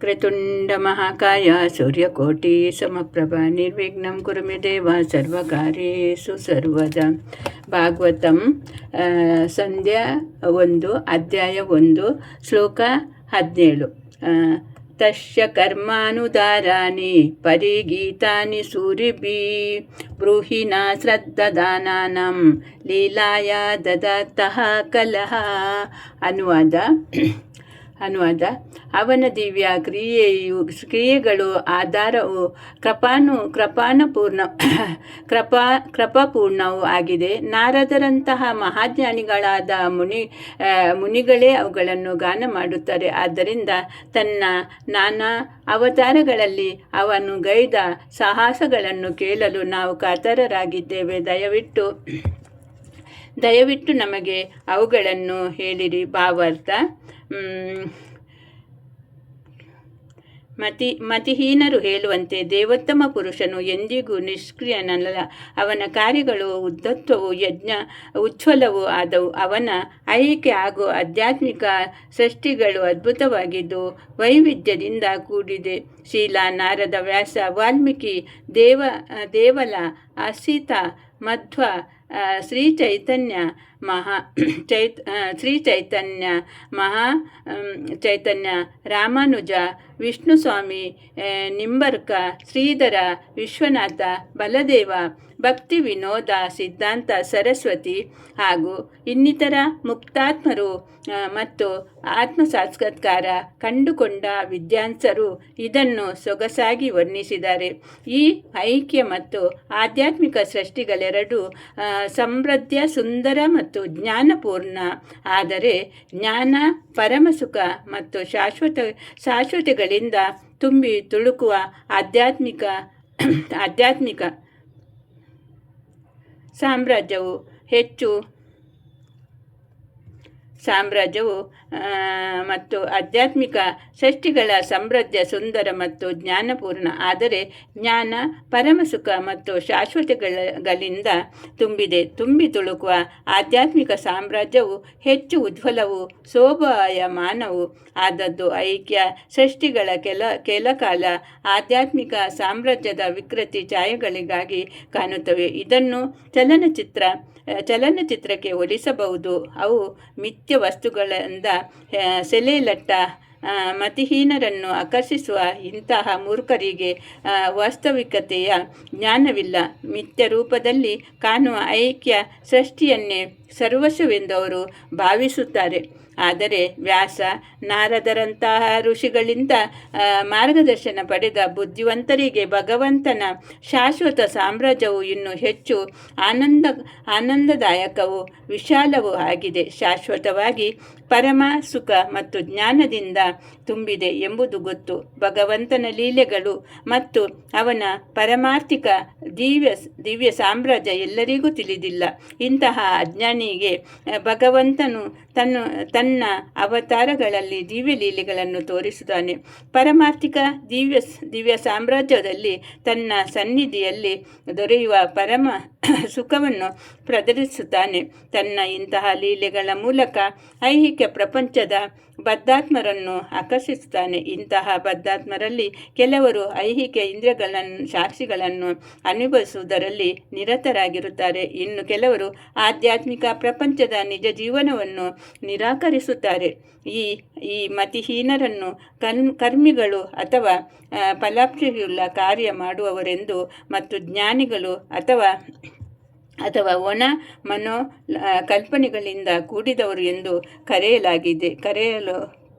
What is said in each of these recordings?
क्रतुण्डमहाकाय सूर्यकोटि समप्रभा निर्विघ्नं कुरु मे देव सर्वकार्येषु सर्वदा. ಭಾಗವತಂ ಸಂಧ್ಯಾ 1 ಅಧ್ಯಾಯ 1 ಶ್ಲೋಕ 17. ತಸ್ಯ ಕರ್ಮಾನುದಾರಾಣಿ ಪರಿಗೀತಾನಿ ಸೂರಿಭಿಃ ಬ್ರೂಹಿಣ ಶ್ರದ್ಧಾದಾನಾಂ ಲೀಲಾಯ ದದತಃ ಕಲಹ. ಅನುವಾದ ಅವನ ದಿವ್ಯ ಕ್ರಿಯೆಗಳು ಆಧಾರವು ಕೃಪಾಪೂರ್ಣವೂ ಆಗಿದೆ. ನಾರದರಂತಹ ಮಹಾಜ್ಞಾನಿಗಳಾದ ಮುನಿಗಳೇ ಅವುಗಳನ್ನು ಗಾನ ಮಾಡುತ್ತಾರೆ. ಆದ್ದರಿಂದ ತನ್ನ ನಾನಾ ಅವತಾರಗಳಲ್ಲಿ ಅವನು ಗೈದ ಸಾಹಸಗಳನ್ನು ಕೇಳಲು ನಾವು ಕಾತರರಾಗಿದ್ದೇವೆ. ದಯವಿಟ್ಟು ನಮಗೆ ಅವುಗಳನ್ನು ಹೇಳಿರಿ. ಭಾವಾರ್ಥ: ಮತಿಹೀನರು ಹೇಳುವಂತೆ ದೇವೋತ್ತಮ ಪುರುಷನು ಎಂದಿಗೂ ನಿಷ್ಕ್ರಿಯನಲ್ಲ. ಅವನ ಕಾರ್ಯಗಳು ಉದ್ದತ್ವವು ಉಜ್ವಲವೂ ಆದವು. ಅವನ ಐಹಿಕ ಹಾಗೂ ಆಧ್ಯಾತ್ಮಿಕ ಸೃಷ್ಟಿಗಳು ಅದ್ಭುತವಾಗಿದ್ದು ವೈವಿಧ್ಯದಿಂದ ಕೂಡಿದೆ. ಶೀಲ, ನಾರದ, ವ್ಯಾಸ, ವಾಲ್ಮೀಕಿ, ದೇವಲ, ಅಸಿತ, ಮಧ್ವ, ಶ್ರೀ ಚೈತನ್ಯ ರಾಮಾನುಜ, ವಿಷ್ಣುಸ್ವಾಮಿ, ನಿಂಬರ್ಕ, ಶ್ರೀಧರ, ವಿಶ್ವನಾಥ, ಬಲದೇವ, ಭಕ್ತಿ ವಿನೋದ, ಸಿದ್ಧಾಂತ ಸರಸ್ವತಿ ಹಾಗೂ ಇನ್ನಿತರ ಮುಕ್ತಾತ್ಮರು ಮತ್ತು ಆತ್ಮಸಾಕ್ಷಾತ್ಕಾರ ಕಂಡುಕೊಂಡ ವಿದ್ವಾಂಸರು ಇದನ್ನು ಸೊಗಸಾಗಿ ವರ್ಣಿಸಿದ್ದಾರೆ. ಈ ಐಕ್ಯ ಮತ್ತು ಆಧ್ಯಾತ್ಮಿಕ ಸೃಷ್ಟಿಗಳೆರಡೂ ಸಮೃದ್ಧ, ಸುಂದರ ಮತ್ತು ಜ್ಞಾನಪೂರ್ಣ. ಆದರೆ ಜ್ಞಾನ, ಪರಮಸುಖ ಮತ್ತು ಶಾಶ್ವತಗಳಿಂದ ತುಂಬಿ ತುಳುಕುವ ಆಧ್ಯಾತ್ಮಿಕ ಸಾಮ್ರಾಜ್ಯವು ಮತ್ತು ಆಧ್ಯಾತ್ಮಿಕ ಸೃಷ್ಟಿಗಳ ಸಮೃದ್ಧ, ಸುಂದರ ಮತ್ತು ಜ್ಞಾನಪೂರ್ಣ. ಆದರೆ ಜ್ಞಾನ, ಪರಮಸುಖ ಮತ್ತು ಶಾಶ್ವತಗಳಿಂದ ತುಂಬಿ ತುಳುಕುವ ಆಧ್ಯಾತ್ಮಿಕ ಸಾಮ್ರಾಜ್ಯವು ಹೆಚ್ಚು ಉಜ್ವಲವೂ ಶೋಭಾಯಮಾನವೂ ಆದದ್ದು. ಐಕ್ಯ ಸೃಷ್ಟಿಗಳ ಕೆಲಕಾಲ ಆಧ್ಯಾತ್ಮಿಕ ಸಾಮ್ರಾಜ್ಯದ ವಿಕೃತಿ ಛಾಯೆಗಳಿಗಾಗಿ ಕಾಣುತ್ತವೆ. ಇದನ್ನು ಚಲನಚಿತ್ರಕ್ಕೆ ಹೋಲಿಸಬಹುದು. ಅವು ಮಿಥ್ಯ ವಸ್ತುಗಳಿಂದ ಸೆಲೆಲಟ್ಟ ಮತಿಹೀನರನ್ನು ಆಕರ್ಷಿಸುವ. ಇಂತಹ ಮೂರ್ಖರಿಗೆ ವಾಸ್ತವಿಕತೆಯ ಜ್ಞಾನವಿಲ್ಲ. ಮಿಥ್ಯ ರೂಪದಲ್ಲಿ ಕಾಣುವ ಐಕ್ಯ ಸೃಷ್ಟಿಯನ್ನೇ ಸರ್ವಸ್ವವೆಂದು ಅವರು ಭಾವಿಸುತ್ತಾರೆ. ಆದರೆ ವ್ಯಾಸ, ನಾರದರಂತಹ ಋಷಿಗಳಿಂದ ಮಾರ್ಗದರ್ಶನ ಪಡೆದ ಬುದ್ಧಿವಂತರಿಗೆ ಭಗವಂತನ ಶಾಶ್ವತ ಸಾಮ್ರಾಜ್ಯವು ಇನ್ನೂ ಹೆಚ್ಚು ಆನಂದದಾಯಕವೂ ವಿಶಾಲವೂ ಆಗಿದೆ. ಶಾಶ್ವತವಾಗಿ ಪರಮ ಸುಖ ಮತ್ತು ಜ್ಞಾನದಿಂದ ತುಂಬಿದೆ ಎಂಬುದು ಗೊತ್ತು. ಭಗವಂತನ ಲೀಲೆಗಳು ಮತ್ತು ಅವನ ಪಾರಮಾರ್ಥಿಕ ದಿವ್ಯ ಸಾಮ್ರಾಜ್ಯ ಎಲ್ಲರಿಗೂ ತಿಳಿದಿಲ್ಲ. ಇಂತಹ ಅಜ್ಞಾನಿಗೆ ಭಗವಂತನು ತನ್ನ ಅವತಾರಗಳಲ್ಲಿ ದಿವ್ಯ ಲೀಲೆಗಳನ್ನು ತೋರಿಸುತ್ತಾನೆ. ಪಾರಮಾರ್ಥಿಕ ದಿವ್ಯ ಸಾಮ್ರಾಜ್ಯದಲ್ಲಿ ತನ್ನ ಸನ್ನಿಧಿಯಲ್ಲಿ ದೊರೆಯುವ ಪರಮ ಸುಖವನ್ನು ಪ್ರದರ್ಶಿಸುತ್ತಾನೆ. ತನ್ನ ಇಂತಹ ಲೀಲೆಗಳ ಮೂಲಕ ಐಹಿಕ ಪ್ರಪಂಚದ ಬದ್ಧಾತ್ಮರನ್ನು ಆಕರ್ಷಿಸುತ್ತಾನೆ. ಇಂತಹ ಬದ್ಧಾತ್ಮರಲ್ಲಿ ಕೆಲವರು ಐಹಿಕ ಸಾಕ್ಷಿಗಳನ್ನು ಅನುಭವಿಸುವುದರಲ್ಲಿ ನಿರತರಾಗಿರುತ್ತಾರೆ. ಇನ್ನು ಕೆಲವರು ಆಧ್ಯಾತ್ಮಿಕ ಪ್ರಪಂಚದ ನಿಜ ಜೀವನವನ್ನು ನಿರಾಕರಿಸುತ್ತಾರೆ. ಈ ಮತಿಹೀನರನ್ನು ಕರ್ಮಿಗಳು ಅಥವಾ ಫಲಾಪೇಕ್ಷೆಯುಳ್ಳ ಕಾರ್ಯ ಮಾಡುವವರೆಂದು ಮತ್ತು ಜ್ಞಾನಿಗಳು ಅಥವಾ ಒಣ ಕಲ್ಪನೆಗಳಿಂದ ಕೂಡಿದವರು ಎಂದು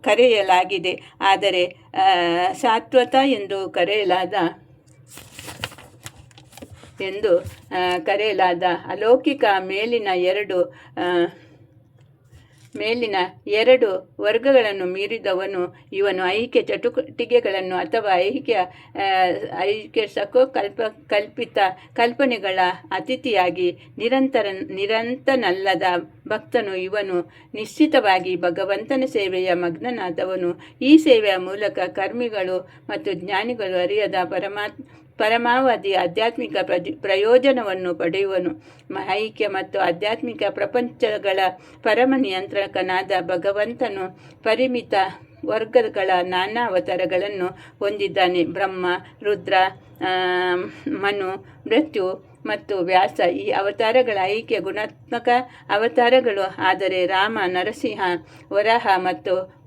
ಕರೆಯಲಾಗಿದೆ. ಆದರೆ ಶಾಶ್ವತ ಎಂದು ಕರೆಯಲಾದ ಅಲೌಕಿಕ ಮೇಲಿನ ಎರಡು ವರ್ಗಗಳನ್ನು ಮೀರಿದವನು ಇವನು. ಐಹಿಕ ಚಟುವಟಿಕೆಗಳನ್ನು ಅಥವಾ ಐಹಿಕ ಕಲ್ಪಿತ ಕಲ್ಪನೆಗಳ ಅತಿಥಿಯಾಗಿ ನಿರಂತರನಲ್ಲದ ಭಕ್ತನು ಇವನು. ನಿಶ್ಚಿತವಾಗಿ ಭಗವಂತನ ಸೇವೆಯ ಮಗ್ನನಾದವನು. ಈ ಸೇವೆಯ ಮೂಲಕ ಕರ್ಮಿಗಳು ಮತ್ತು ಜ್ಞಾನಿಗಳು ಅರಿಯದ ಪರಮಾವಧಿ ಆಧ್ಯಾತ್ಮಿಕ ಪ್ರಯೋಜನವನ್ನು ಪಡೆಯುವನು. ಐಕ್ಯ ಮತ್ತು ಆಧ್ಯಾತ್ಮಿಕ ಪ್ರಪಂಚಗಳ ಪರಮ ನಿಯಂತ್ರಕನಾದ ಭಗವಂತನು ವರ್ಗಗಳ ನಾನಾ ಅವತಾರಗಳನ್ನು ಹೊಂದಿದ್ದಾನೆ. ಬ್ರಹ್ಮ, ರುದ್ರ, ಮನು, ಮೃತ್ಯು ಮತ್ತು ವ್ಯಾಸ ಈ ಅವತಾರಗಳ ಐಕ್ಯ ಗುಣಾತ್ಮಕ ಅವತಾರಗಳು. ಆದರೆ ರಾಮ, ನರಸಿಂಹ, ವರಾಹ ಮತ್ತು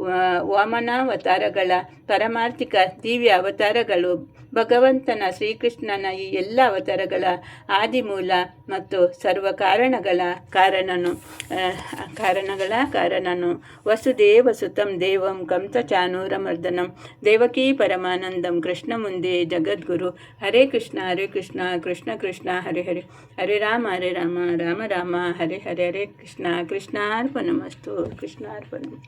ವಾಮನಾವತಾರಗಳ ಪಾರಮಾರ್ಥಿಕ ದಿವ್ಯ ಅವತಾರಗಳು. ಭಗವಂತನ ಶ್ರೀಕೃಷ್ಣನ ಈ ಎಲ್ಲ ಅವತಾರಗಳ ಆದಿಮೂಲ ಮತ್ತು ಸರ್ವ ಕಾರಣನು. ವಸುದೇವ ಸುತಂ ದೇವಂ ಕಂಸಚಾನೂರಮರ್ದನಂ ದೇವಕೀ ಪರಮಾನಂದಂ ಕೃಷ್ಣ ಮುಂದೆ ಜಗದ್ಗುರು. ಹರೇ ಕೃಷ್ಣ ಕೃಷ್ಣ ಕೃಷ್ಣ ಹರೆ ಹರೆ, ಹರೆ ರಾಮ ರಾಮ ರಾಮ ಹರೆ ಹರೆ. ಹರೇ ಕೃಷ್ಣ ಕೃಷ್ಣಾರ್ಪಣಮಸ್ತು. ಕೃಷ್ಣಾರ್ಪಣ.